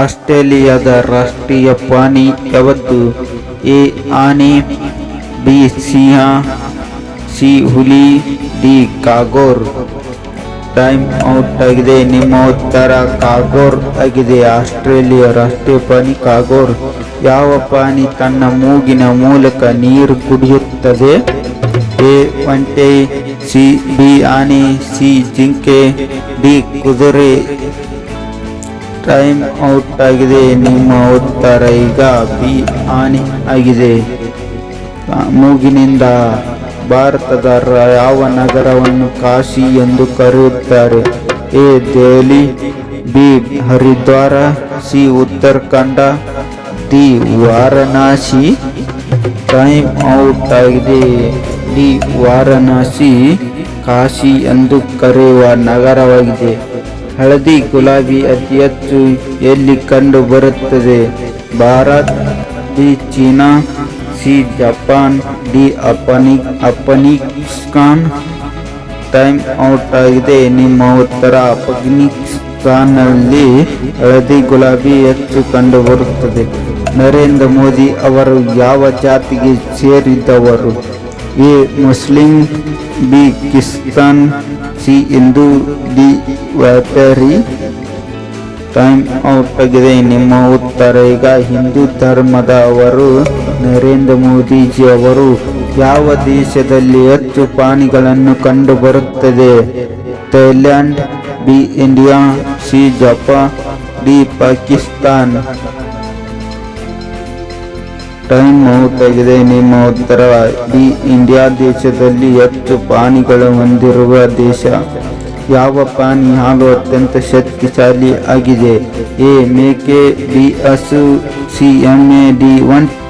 ಆಸ್ಟ್ರೇಲಿಯಾದ ರಾಷ್ಟ್ರೀಯ ಪ್ರಾಣಿ ಯಾವುದು? ಎ ಆನೆ, ಬಿ ಸಿಂಹ, ಸಿ ಹುಲಿ, ಡಿ ಕಾಗೋರ್. ಟೈಮ್ ಔಟ್ ಆಗಿದೆ. ನಿಮ್ಮ ಉತ್ತರ ಕಾಗೋರ್ ಆಗಿದೆ. ಆಸ್ಟ್ರೇಲಿಯಾ ರಾಷ್ಟ್ರೀಯ ಪ್ರಾಣಿ ಕಾಗೋರ್. ಯಾವ ಪ್ರಾಣಿ ತನ್ನ ಮೂಗಿನ ಮೂಲಕ ನೀರು ಕುಡಿಯುತ್ತದೆ? ಎ ಒಂಟೆ, ಬಿ ಆನೆ, ಸಿ ಜಿಂಕೆ, ಡಿ ಕುದುರೆ. ಟೈಮ್ ಔಟ್ ಆಗಿದೆ. ನಿಮ್ಮ ಉತ್ತರ ಈಗ ಬಿ ಆನೆ ಆಗಿದೆ. ಮೂಗಿನಿಂದ ಭಾರತದ ಯಾವ ನಗರವನ್ನು ಕಾಶಿ ಎಂದು ಕರೆಯುತ್ತಾರೆ? A Delhi, B Haridwar, C Uttarakhand, D Varanasi. Time out ಆಗಿದೆ. ಡಿ ವಾರಣಾಸಿ ಕಾಶಿ ಎಂದು ಕರೆಯುವ ನಗರವಾಗಿದೆ. ಹಳದಿ ಗುಲಾಬಿ ಅತಿ ಹೆಚ್ಚು ಎಲ್ಲಿ ಕಂಡು ಬರುತ್ತದೆ? Bharat, B China, C Japan, D Afghanistan. Time out ಆಗಿದೆ. ನಿಮ್ಮ ಉತ್ತರ ಅಫ್ಘಾನಿಸ್ತಾನ್ನಲ್ಲಿ ಹಳದಿ ಗುಲಾಬಿ ಹೆಚ್ಚು ಕಂಡು ಬರುತ್ತದೆ. ನರೇಂದ್ರ ಮೋದಿ ಅವರು ಯಾವ ಜಾತಿಗೆ ಸೇರಿದವರು? A Muslim, B Christian, C Hindu, D ವ್ಯಾಪಾರಿ. ಟೈಮ್ ಔಟ್ ಆಗಿದೆ. ನಿಮ್ಮ ಉತ್ತರ ಈಗ ಹಿಂದೂ ಧರ್ಮದವರು. ನರೇಂದ್ರ ಮೋದಿಜಿ ಅವರು ಯಾವ ದೇಶದಲ್ಲಿ ಹೆಚ್ಚು ಪ್ರಾಣಿಗಳನ್ನು ಕಂಡು ಬರುತ್ತದೆ? Thailand, B India, C Japan, D Pakistan. Time out ಆಗಿದೆ. ನಿಮ್ಮ ಉತ್ತರ ಡಿ ಇಂಡಿಯಾ ದೇಶದಲ್ಲಿ ಹೆಚ್ಚು ಪ್ರಾಣಿಗಳು ಹೊಂದಿರುವ ದೇಶ. ಯಾವ ಪ್ರಾಣಿ ಹಾಲು ಅತ್ಯಂತ ಶಕ್ತಿಶಾಲಿ ಆಗಿದೆ? ಎ ಮೇಕೆ, ಬಿ ಹಸು, ಸಿ ಎಮ್ಮೆ, ಡಿ ಒಂಟೆ.